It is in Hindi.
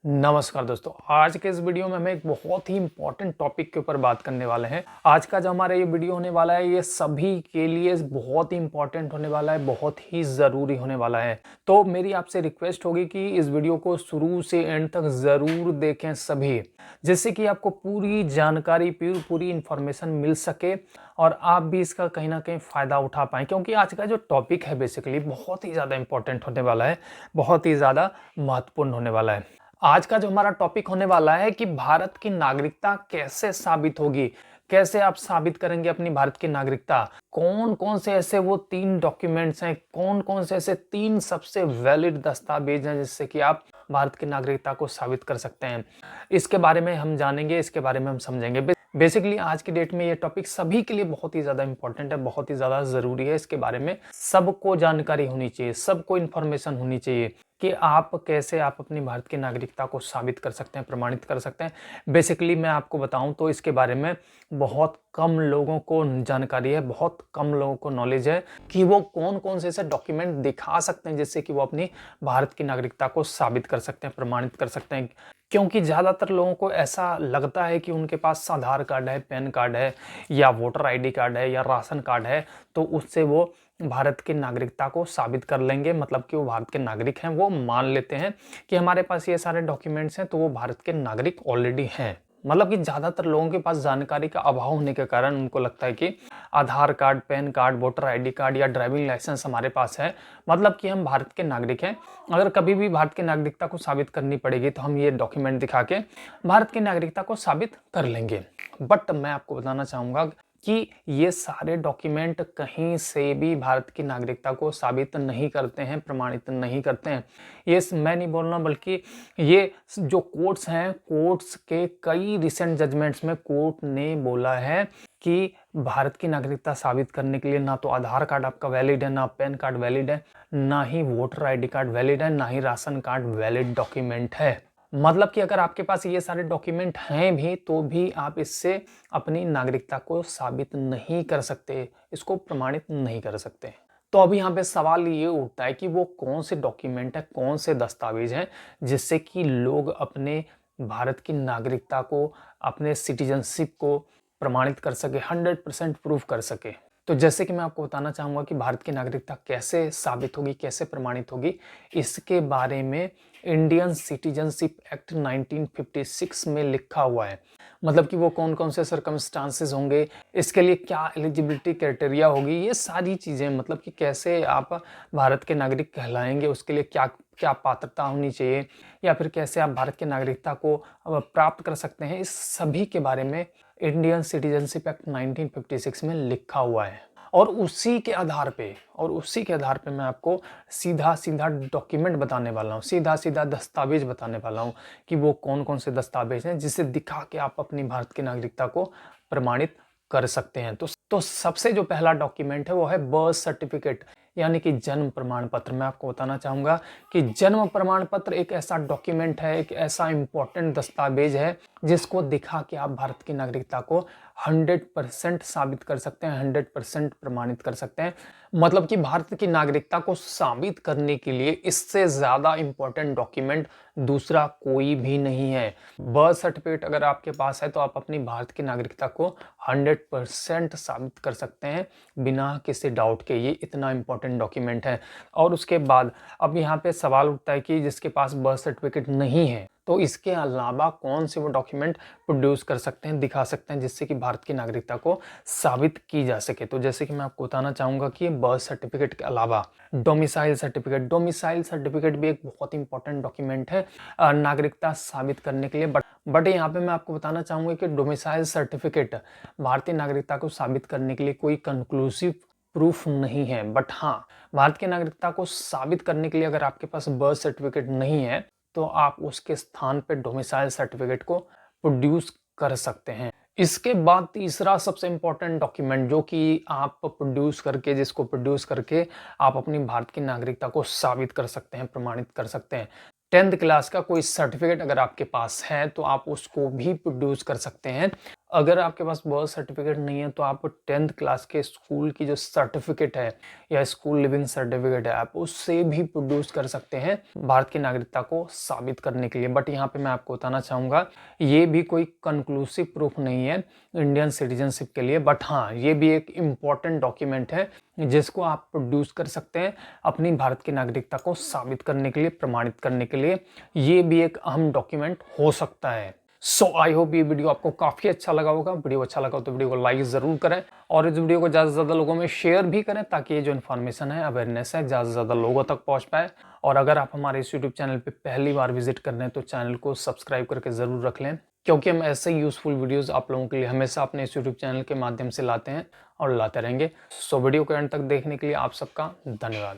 नमस्कार दोस्तों। आज के इस वीडियो में हम एक बहुत ही इंपॉर्टेंट टॉपिक के ऊपर बात करने वाले हैं। आज का जो हमारा ये वीडियो होने वाला है ये सभी के लिए बहुत ही इंपॉर्टेंट होने वाला है, बहुत ही ज़रूरी होने वाला है। तो मेरी आपसे रिक्वेस्ट होगी कि इस वीडियो को शुरू से एंड तक ज़रूर देखें सभी, जिससे कि आपको पूरी जानकारी, पूरी इंफॉर्मेशन मिल सके और आप भी इसका कहीं ना कहीं फ़ायदा उठा पाएँ, क्योंकि आज का जो टॉपिक है बेसिकली बहुत ही ज़्यादा इंपॉर्टेंट होने वाला है, बहुत ही ज़्यादा महत्वपूर्ण होने वाला है। आज का जो हमारा टॉपिक होने वाला है कि भारत की नागरिकता कैसे साबित होगी, कैसे आप साबित करेंगे अपनी भारत की नागरिकता, कौन कौन से ऐसे वो 3 डॉक्यूमेंट्स हैं, कौन कौन से ऐसे 3 सबसे वैलिड दस्तावेज हैं जिससे कि आप भारत की नागरिकता को साबित कर सकते हैं। इसके बारे में हम जानेंगे, इसके बारे में हम समझेंगे। बेसिकली आज की डेट में ये टॉपिक सभी के लिए बहुत ही ज़्यादा इंपॉर्टेंट है, बहुत ही ज़्यादा ज़रूरी है। इसके बारे में सबको जानकारी होनी चाहिए, सबको इन्फॉर्मेशन होनी चाहिए कि आप कैसे आप अपनी भारत की नागरिकता को साबित कर सकते हैं, प्रमाणित कर सकते हैं। बेसिकली मैं आपको बताऊं तो इसके बारे में बहुत कम लोगों को जानकारी है, बहुत कम लोगों को नॉलेज है कि वो कौन कौन से ऐसे डॉक्यूमेंट दिखा सकते हैं जिससे कि वो अपनी भारत की नागरिकता को साबित कर सकते हैं, प्रमाणित कर सकते हैं। क्योंकि ज़्यादातर लोगों को ऐसा लगता है कि उनके पास आधार कार्ड है, पैन कार्ड है या वोटर आईडी कार्ड है या राशन कार्ड है, तो उससे वो भारत की नागरिकता को साबित कर लेंगे, मतलब कि वो भारत के नागरिक हैं। वो मान लेते हैं कि हमारे पास ये सारे डॉक्यूमेंट्स हैं तो वो भारत के नागरिक ऑलरेडी हैं। मतलब कि ज़्यादातर लोगों के पास जानकारी का अभाव होने के कारण उनको लगता है कि Aadhaar card, PAN card, voter ID card या ड्राइविंग लाइसेंस हमारे पास है, मतलब कि हम भारत के नागरिक हैं। अगर कभी भी भारत की नागरिकता को साबित करनी पड़ेगी तो हम ये डॉक्यूमेंट दिखा के भारत की नागरिकता को साबित कर लेंगे। बट मैं आपको बताना चाहूँगा कि ये सारे डॉक्यूमेंट कहीं से भी भारत की नागरिकता को साबित नहीं करते हैं, प्रमाणित नहीं करते हैं। ये मैं नहीं बोल रहा, बल्कि ये जो कोर्ट्स हैं, कोर्ट्स के कई रिसेंट जजमेंट्स में कोर्ट ने बोला है कि भारत की नागरिकता साबित करने के लिए ना तो आधार कार्ड आपका वैलिड है, ना पैन कार्ड वैलिड है, ना ही वोटर आईडी कार्ड वैलिड है, ना ही राशन कार्ड वैलिड डॉक्यूमेंट है। मतलब कि अगर आपके पास ये सारे डॉक्यूमेंट हैं भी तो भी आप इससे अपनी नागरिकता को साबित नहीं कर सकते, इसको प्रमाणित नहीं कर सकते। तो अभी यहाँ पे सवाल ये उठता है कि वो कौन से डॉक्यूमेंट है, कौन से दस्तावेज हैं जिससे कि लोग अपने भारत की नागरिकता को, अपने सिटीजनशिप को प्रमाणित कर सके, 100% प्रूफ कर सके। तो जैसे कि मैं आपको बताना चाहूँगा कि भारत की नागरिकता कैसे साबित होगी, कैसे प्रमाणित होगी, इसके बारे में इंडियन सिटीजनशिप एक्ट 1956 में लिखा हुआ है। मतलब कि वो कौन कौन से सर्कमस्टांसेस होंगे, इसके लिए क्या एलिजिबिलिटी क्राइटेरिया होगी, ये सारी चीज़ें, मतलब कि कैसे आप भारत के नागरिक कहलाएंगे, उसके लिए क्या क्या पात्रता होनी चाहिए, या फिर कैसे आप भारत की नागरिकता को प्राप्त कर सकते हैं, इस सभी के बारे में इंडियन सिटीजनशिप एक्ट 1956 में लिखा हुआ है। और उसी के आधार पे मैं आपको सीधा सीधा डॉक्यूमेंट बताने वाला हूँ, सीधा सीधा दस्तावेज बताने वाला हूँ कि वो कौन कौन से दस्तावेज हैं जिसे दिखा के आप अपनी भारत की नागरिकता को प्रमाणित कर सकते हैं। तो सबसे जो पहला डॉक्यूमेंट है वो है बर्थ सर्टिफिकेट, यानी कि जन्म प्रमाण पत्र। मैं आपको बताना चाहूँगा कि जन्म प्रमाण पत्र एक ऐसा डॉक्यूमेंट है, एक ऐसा इंपॉर्टेंट दस्तावेज है जिसको दिखा के आप भारत की नागरिकता को 100% साबित कर सकते हैं, 100% प्रमाणित कर सकते हैं। मतलब कि भारत की नागरिकता को साबित करने के लिए इससे ज़्यादा इंपॉर्टेंट डॉक्यूमेंट दूसरा कोई भी नहीं है। बर्थ सर्टिफिकेट अगर आपके पास है तो आप अपनी भारत की नागरिकता को 100% साबित कर सकते हैं बिना किसी डाउट के। ये इतना इंपॉर्टेंट डॉक्यूमेंट है। और उसके बाद अब यहाँ पे सवाल उठता है कि जिसके पास बर्थ सर्टिफिकेट नहीं है तो इसके अलावा कौन से वो डॉक्यूमेंट प्रोड्यूस कर सकते हैं, दिखा सकते हैं जिससे कि भारत की नागरिकता को साबित की जा सके। तो जैसे कि मैं आपको बताना चाहूँगा कि बर्थ सर्टिफिकेट के अलावा डोमिसाइल सर्टिफिकेट भी एक बहुत इंपॉर्टेंट डॉक्यूमेंट है नागरिकता साबित करने के लिए। बट यहाँ पे मैं आपको बताना चाहूँगा कि डोमिसाइल सर्टिफिकेट भारतीय नागरिकता को साबित करने के लिए कोई कंक्लूसिव प्रूफ नहीं है। बट हाँ, भारत की नागरिकता को साबित करने के लिए अगर आपके पास बर्थ सर्टिफिकेट नहीं है तो आप उसके स्थान पे डोमिसाइल सर्टिफिकेट को प्रोड्यूस कर सकते हैं। इसके बाद तीसरा सबसे इंपॉर्टेंट डॉक्यूमेंट जो कि आप जिसको प्रोड्यूस करके आप अपनी भारत की नागरिकता को साबित कर सकते हैं, प्रमाणित कर सकते हैं। 10th क्लास का कोई सर्टिफिकेट अगर आपके पास है तो आप उसको भी प्रोड्यूस कर सकते हैं अगर आपके पास बर्थ सर्टिफिकेट नहीं है तो आप 10th क्लास के स्कूल की जो सर्टिफिकेट है या स्कूल लिविंग सर्टिफिकेट है आप उससे भी प्रोड्यूस कर सकते हैं भारत की नागरिकता को साबित करने के लिए। बट यहाँ पे मैं आपको बताना चाहूँगा ये भी कोई कंक्लूसिव प्रूफ नहीं है इंडियन सिटीजनशिप के लिए, बट हाँ ये भी एक इम्पॉर्टेंट डॉक्यूमेंट है जिसको आप प्रोड्यूस कर सकते हैं अपनी भारत की नागरिकता को साबित करने के लिए, प्रमाणित करने के लिए। ये भी एक अहम डॉक्यूमेंट हो सकता है। सो आई होप ये वीडियो आपको काफी अच्छा लगा होगा। वीडियो अच्छा लगा तो वीडियो को लाइक जरूर करें और इस वीडियो को ज्यादा से ज्यादा लोगों में शेयर भी करें ताकि ये जो इन्फॉर्मेशन है, अवेयरनेस है, ज्यादा से ज्यादा लोगों तक पहुंच पाए। और अगर आप हमारे इस यूट्यूब चैनल पे पहली बार विजिट कर रहे हैं तो चैनल को सब्सक्राइब करके जरूर रख लें, क्योंकि हम ऐसे यूजफुल वीडियोस आप लोगों के लिए हमेशा अपने इस यूट्यूब चैनल के माध्यम से लाते हैं और लाते रहेंगे। सो वीडियो को एंड तक देखने के लिए आप सबका धन्यवाद।